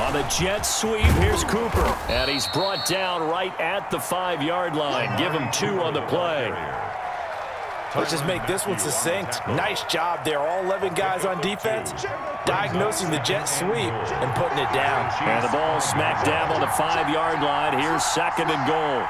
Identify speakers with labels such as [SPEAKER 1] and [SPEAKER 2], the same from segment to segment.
[SPEAKER 1] On the jet sweep, here's Cooper. And he's brought down right at the 5-yard line. Give him 2 on the play.
[SPEAKER 2] Let's just make this one succinct. Nice job there. All 11 guys on defense diagnosing the jet sweep and putting it down.
[SPEAKER 1] And the ball smack dab on the 5-yard line. Here's 2nd and goal.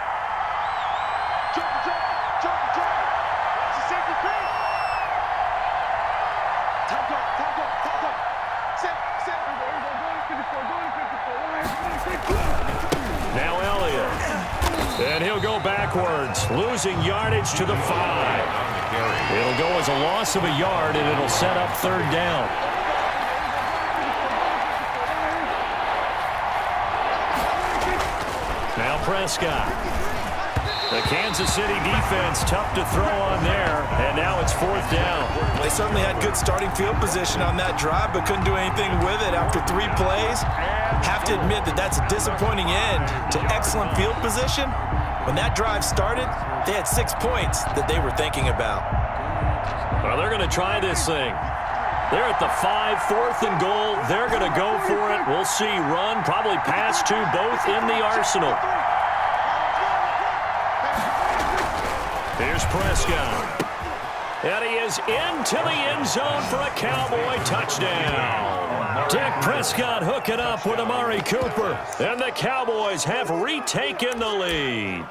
[SPEAKER 1] Now Elliott. And he'll go backwards, losing yardage to the 5. It'll go as a loss of a yard, and it'll set up 3rd down. Now Prescott. The Kansas City defense tough to throw on there, and now it's 4th down.
[SPEAKER 2] They certainly had good starting field position on that drive, but couldn't do anything with it after 3 plays. Have to admit that that's a disappointing end to excellent field position. When that drive started, they had 6 points that they were thinking about.
[SPEAKER 1] Well, they're going to try this thing. They're at the 5, 4th and goal. They're going to go for it. We'll see. Run, probably pass to both in the arsenal. Here's Prescott. And he is into the end zone for a Cowboy touchdown. Dak Prescott hooking up with Amari Cooper. And the Cowboys have retaken the lead.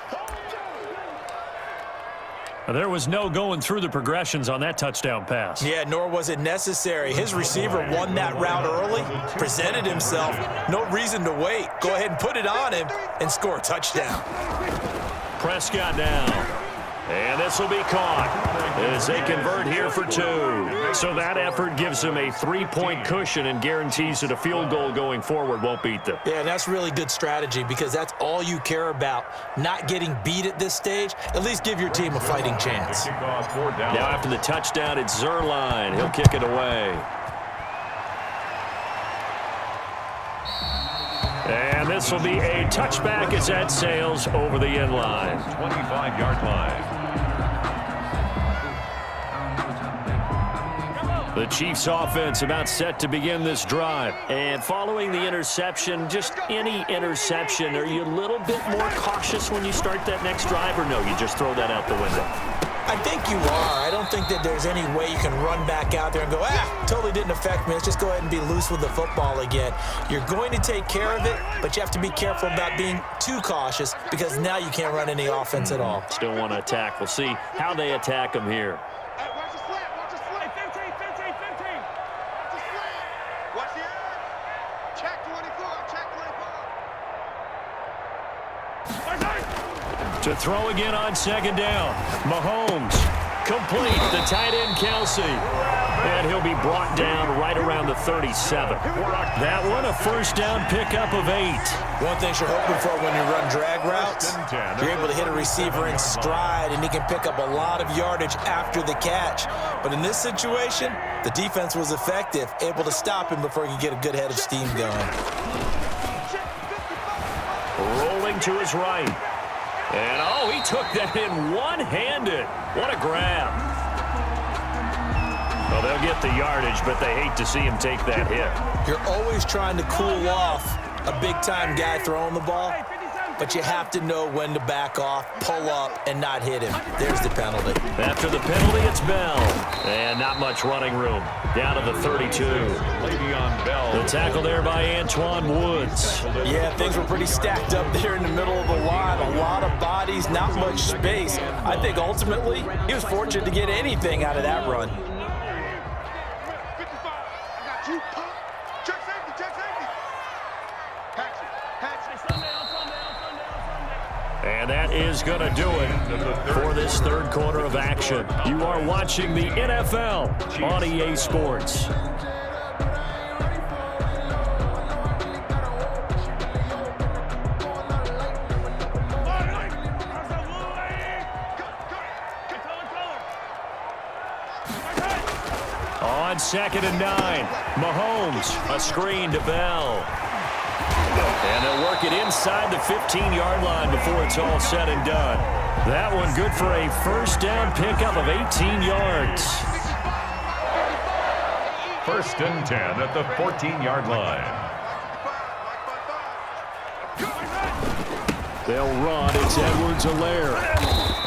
[SPEAKER 1] There was no going through the progressions on that touchdown pass.
[SPEAKER 2] Yeah, nor was it necessary. His receiver won that route early, presented himself. No reason to wait. Go ahead and put it on him and score a touchdown.
[SPEAKER 1] Prescott down. And this will be caught as they convert here for 2. So that effort gives them a 3-point cushion and guarantees that a field goal going forward won't beat them.
[SPEAKER 2] Yeah, and that's really good strategy because that's all you care about, not getting beat at this stage. At least give your team a fighting chance.
[SPEAKER 1] Now after the touchdown, it's Zerline. He'll kick it away. And this will be a touchback as that sails over the end line.
[SPEAKER 3] 25-yard line.
[SPEAKER 1] The Chiefs offense about set to begin this drive. And following the interception, just any interception, are you a little bit more cautious when you start that next drive, or no, you just throw that out the window?
[SPEAKER 2] I think you are. I don't think that there's any way you can run back out there and go, totally didn't affect me. Let's just go ahead and be loose with the football again. You're going to take care of it, but you have to be careful about being too cautious because now you can't run any offense at all.
[SPEAKER 1] Still want to attack. We'll see how they attack them here. To throw again on 2nd down. Mahomes complete. The tight end, Kelsey. And he'll be brought down right around the 37. That one, a 1st down pickup of 8.
[SPEAKER 2] One thing you're hoping for when you run drag routes, you're able to hit a receiver in stride, and he can pick up a lot of yardage after the catch. But in this situation, the defense was effective, able to stop him before he could get a good head of steam going.
[SPEAKER 1] Rolling to his right. And, he took that in one-handed. What a grab. Well, they'll get the yardage, but they hate to see him take that hit.
[SPEAKER 2] You're always trying to cool off a big-time guy throwing the ball, but you have to know when to back off, pull up, and not hit him. There's the penalty.
[SPEAKER 1] After the penalty, it's Bell. And not much running room. Down to the 32. The tackle there by Antoine Woods.
[SPEAKER 2] Yeah, things were pretty stacked up there in the middle of the line. A lot of bodies, not much space. I think ultimately he was fortunate to get anything out of that run.
[SPEAKER 1] And that is going to do it for this 3rd quarter of action. You are watching the NFL on EA Sports. On 2nd and 9, Mahomes, a screen to Bell. And they'll work it inside the 15-yard line before it's all said and done. That one good for a 1st down pickup of 18 yards.
[SPEAKER 3] 1st and 10 at the 14-yard line.
[SPEAKER 1] They'll run. It's Edwards-Helaire.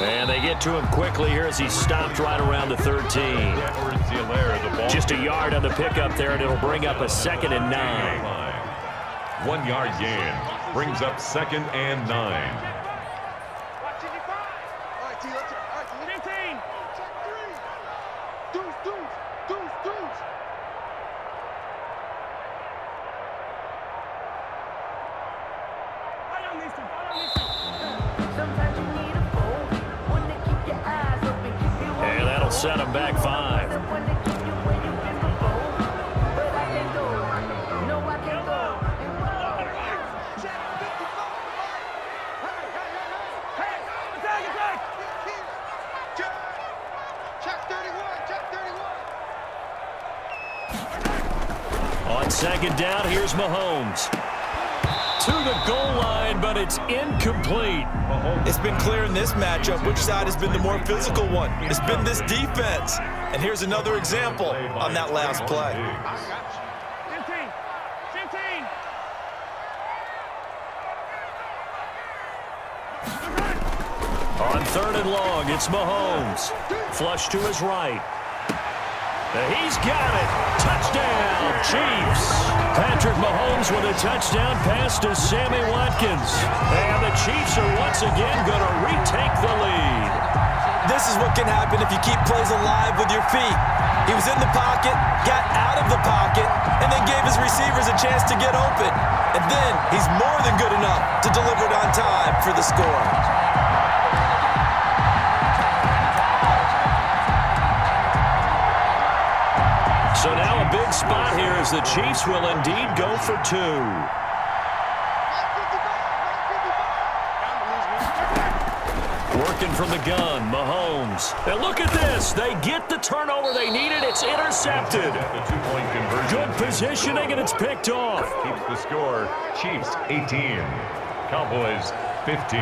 [SPEAKER 1] And they get to him quickly here as he's stopped right around the 13.
[SPEAKER 3] Edwards-Helaire, the ball.
[SPEAKER 1] Just a yard on the pickup there, and it'll bring up a 2nd and 9.
[SPEAKER 3] 1 yard gain. Brings up 2nd and 9.
[SPEAKER 1] And that'll set him back 5. On 2nd down, here's Mahomes. To the goal line, but it's incomplete.
[SPEAKER 2] It's been clear in this matchup which side has been the more physical one. It's been this defense. And here's another example on that last play.
[SPEAKER 1] On 3rd and long, it's Mahomes. Flush to his right. He's got it. Touchdown, Chiefs. Patrick Mahomes with a touchdown pass to Sammy Watkins. And the Chiefs are once again going to retake the lead.
[SPEAKER 2] This is what can happen if you keep plays alive with your feet. He was in the pocket, got out of the pocket, and then gave his receivers a chance to get open. And then he's more than good enough to deliver it on time for the score.
[SPEAKER 1] So now a big spot here as the Chiefs will indeed go for 2. Working from the gun, Mahomes. And look at this. They get the turnover they needed. It's intercepted.
[SPEAKER 3] The 2-point conversion.
[SPEAKER 1] Good positioning, and it's picked off.
[SPEAKER 3] Keeps the score. Chiefs 18. Cowboys 15.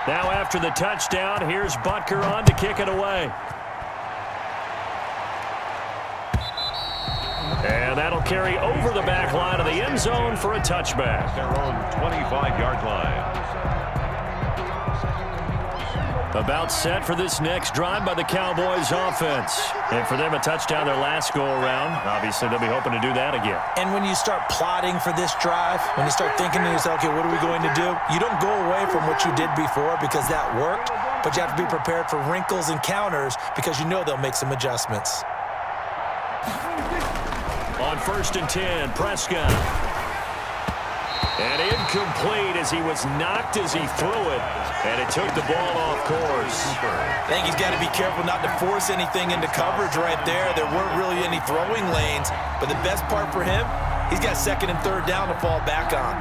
[SPEAKER 1] Now after the touchdown, here's Butker on to kick it away. And that'll carry over the back line of the end zone for a touchback.
[SPEAKER 3] Their own 25-yard line.
[SPEAKER 1] About set for this next drive by the Cowboys offense. And for them, a touchdown their last go-around. Obviously, they'll be hoping to do that again.
[SPEAKER 2] And when you start plotting for this drive, when you start thinking to yourself, okay, what are we going to do? You don't go away from what you did before because that worked, but you have to be prepared for wrinkles and counters because you know they'll make some adjustments.
[SPEAKER 1] On 1st and 10, Prescott. And incomplete as he was knocked as he threw it. And it took the ball off course.
[SPEAKER 2] I think he's got to be careful not to force anything into coverage right there. There weren't really any throwing lanes. But the best part for him, he's got 2nd and 3rd down to fall back on.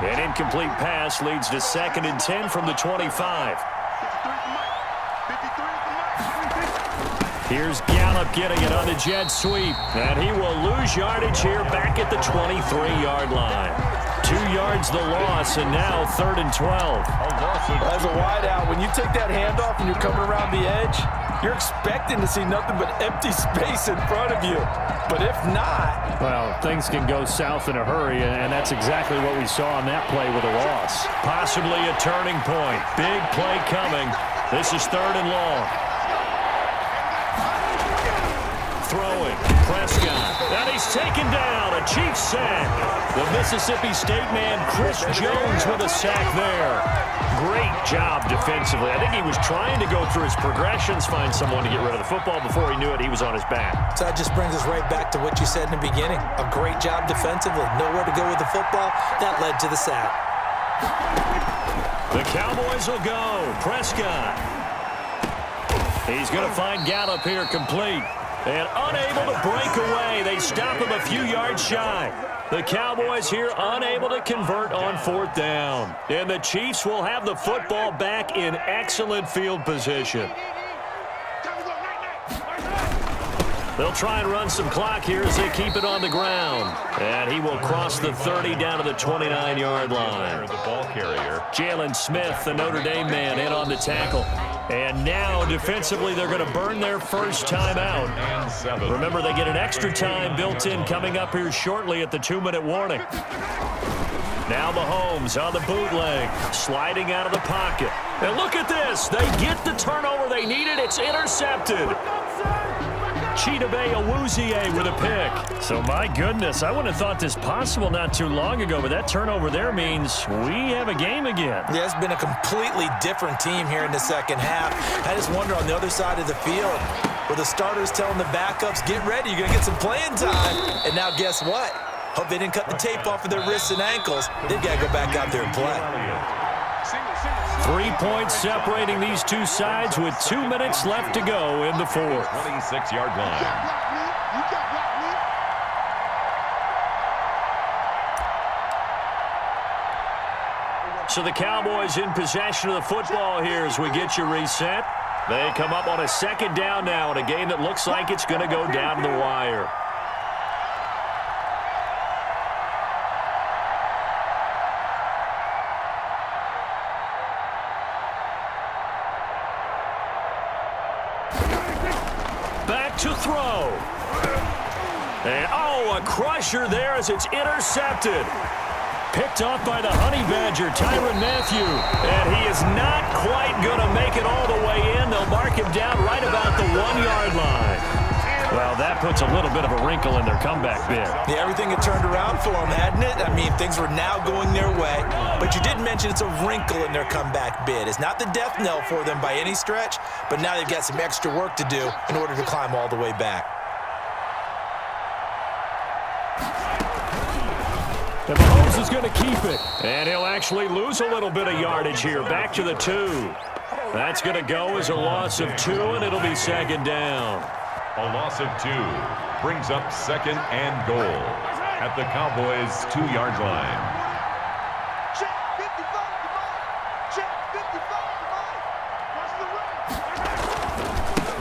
[SPEAKER 1] An incomplete pass leads to 2nd and 10 from the 25. Here's Gallup getting it on the jet sweep. And he will lose yardage here back at the 23-yard line. 2 yards the loss, and now 3rd and 12.
[SPEAKER 2] As a wideout, when you take that handoff and you're coming around the edge, you're expecting to see nothing but empty space in front of you. But if not...
[SPEAKER 1] Well, things can go south in a hurry, and that's exactly what we saw on that play with a loss. Possibly a turning point. Big play coming. This is 3rd and long. Throwing, Prescott, and he's taken down, a Chiefs sack. The Mississippi State man, Chris Jones, with a sack there. Great job defensively. I think he was trying to go through his progressions, find someone to get rid of the football. Before he knew it, he was on his back.
[SPEAKER 2] So that just brings us right back to what you said in the beginning. A great job defensively, nowhere to go with the football. That led to the sack.
[SPEAKER 1] The Cowboys will go, Prescott. He's going to find Gallup here complete. And unable to break away. They stop him a few yards shy. The Cowboys here unable to convert on 4th down. And the Chiefs will have the football back in excellent field position. They'll try and run some clock here as they keep it on the ground. And he will cross the 30 down to the 29-yard line.
[SPEAKER 3] The ball carrier.
[SPEAKER 1] Jalen Smith, the Notre Dame man, in on the tackle. And now, defensively, they're going to burn their first timeout.
[SPEAKER 3] And 7.
[SPEAKER 1] Remember, they get an extra time built in coming up here shortly at the 2-minute warning. Now Mahomes on the bootleg, sliding out of the pocket. And look at this. They get the turnover they needed. It's intercepted. Chidobe Awuzie with a pick. So, my goodness, I wouldn't have thought this possible not too long ago, but that turnover there means we have a game again.
[SPEAKER 2] Yeah, it's been a completely different team here in the second half. I just wonder on the other side of the field, where the starters telling the backups, get ready, you're going to get some playing time. And now guess what? Hope they didn't cut the tape off of their wrists and ankles. They've got to go back out there and play.
[SPEAKER 1] 3 points separating these two sides with 2 minutes left to go in the fourth.
[SPEAKER 3] 26-yard line.
[SPEAKER 1] So the Cowboys in possession of the football here as we get you reset. They come up on a second down now in a game that looks like it's going to go down to the wire. To throw. And, a crusher there as it's intercepted. Picked off by the Honey Badger, Tyrann Mathieu. And he is not quite going to make it all the way in. They'll mark him down right about the 1-yard line. Well, that puts a little bit of a wrinkle in their comeback bid.
[SPEAKER 2] Yeah, everything had turned around for them, hadn't it? I mean, things were now going their way. But you did mention it's a wrinkle in their comeback bid. It's not the death knell for them by any stretch, but now they've got some extra work to do in order to climb all the way back.
[SPEAKER 1] And Mahomes is going to keep it. And he'll actually lose a little bit of yardage here. Back to the 2. That's going to go as a loss of 2, and it'll be second down.
[SPEAKER 3] A loss of 2 brings up second and goal at the Cowboys' 2-yard line.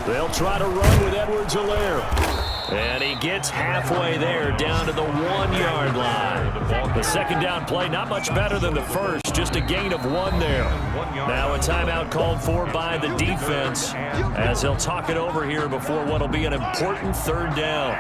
[SPEAKER 1] They'll try to run with Edwards-Helaire. And he gets halfway there down to the 1-yard line. The second down play, not much better than the first, just a gain of 1 there. Now a timeout called for by the defense as they'll talk it over here before what will be an important third down.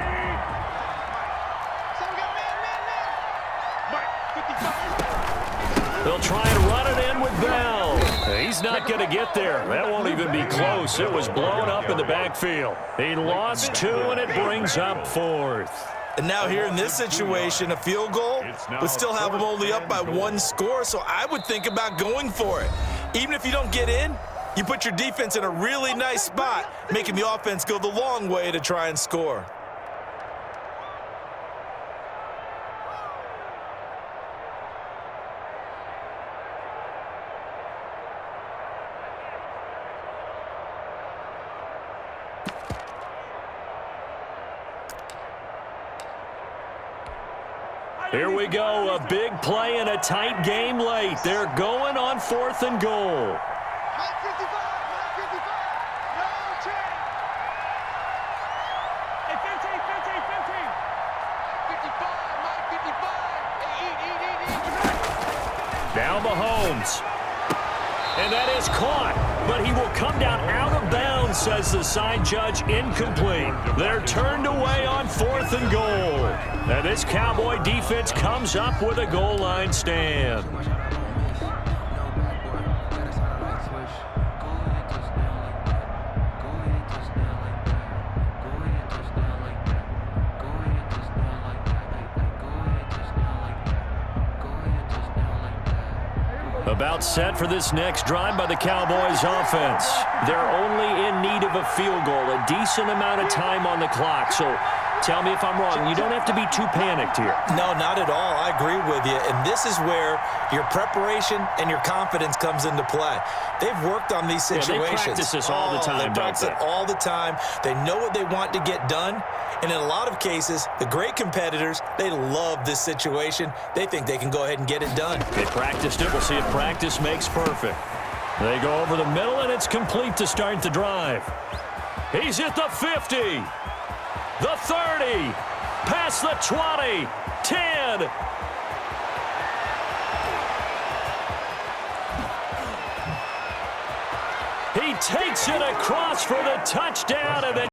[SPEAKER 1] They'll try and run it in with Bell. He's not going to get there. That won't even be close. It was blown up in the backfield. He lost 2, and it brings up 4th.
[SPEAKER 2] And now here in this situation, a field goal would still have them only up by 1 score, so I would think about going for it. Even if you don't get in, you put your defense in a really nice spot, making the offense go the long way to try and score.
[SPEAKER 1] Here we go, a big play in a tight game late. They're going on 4th and goal. Now Mahomes. And that is caught, but he will come down out of bounds, says the side judge, incomplete. They're turned away on 4th and goal. And this Cowboy defense comes up with a goal line stand. About set for this next drive by the Cowboys offense. They're only in need of a field goal, a decent amount of time on the clock. So tell me if I'm wrong. You don't have to be too panicked here.
[SPEAKER 2] No, not at all. I agree with you. And this is where your preparation and your confidence comes into play. They've worked on these situations.
[SPEAKER 1] Yeah, they practice this all the time,
[SPEAKER 2] They practice it all the time. They know what they want to get done. And in a lot of cases, the great competitors, they love this situation. They think they can go ahead and get it done.
[SPEAKER 1] They practiced it. We'll see if practice makes perfect. They go over the middle, and it's complete to start the drive. He's at the 50, the 30, past the 20, 10. He takes it across for the touchdown, and then